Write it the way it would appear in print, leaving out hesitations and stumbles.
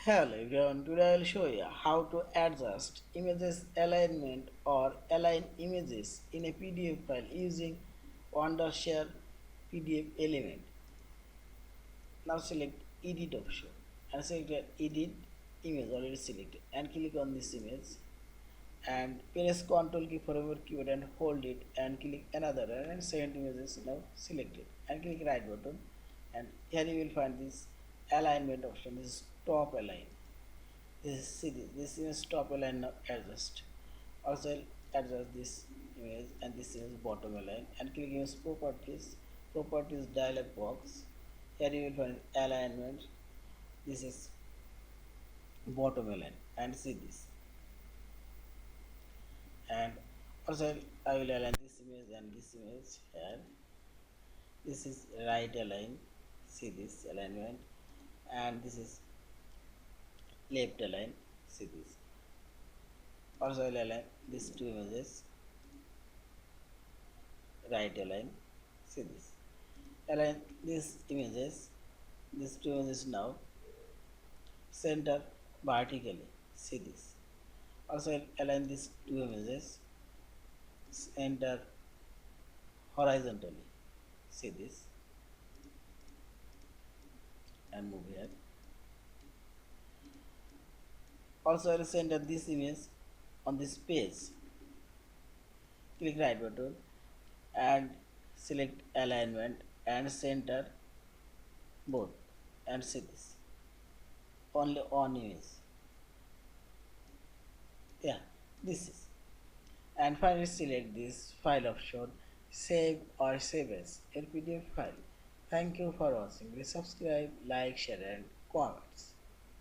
Hello everyone, today I will show you how to adjust images alignment or align images in a PDF file using Wondershare PDF element. Now select edit option and select edit image already selected and click on this image and press Ctrl key for your keyboard and hold it and click another and second image is now selected and click right button and here you will find this alignment option. This is top align. This is top align. Now adjust. Also I'll adjust this image and this is bottom align and click use properties dialog box. Here you will find alignment. This is bottom align and see this, and also I will align this image and this image here. This is right align, see this alignment, and this is left align, see this. Also I will align these two images, right align, see this. Align these images, these two images now center vertically, see this. Also I'll align these two images center horizontally, see this, and move here. Also I will center this image on this page. Click right button and select alignment and center both and see this. Only on image. Yeah, this is. And finally select this file option, save or save as a PDF file. Thank you for watching. Please subscribe, like, share and comments.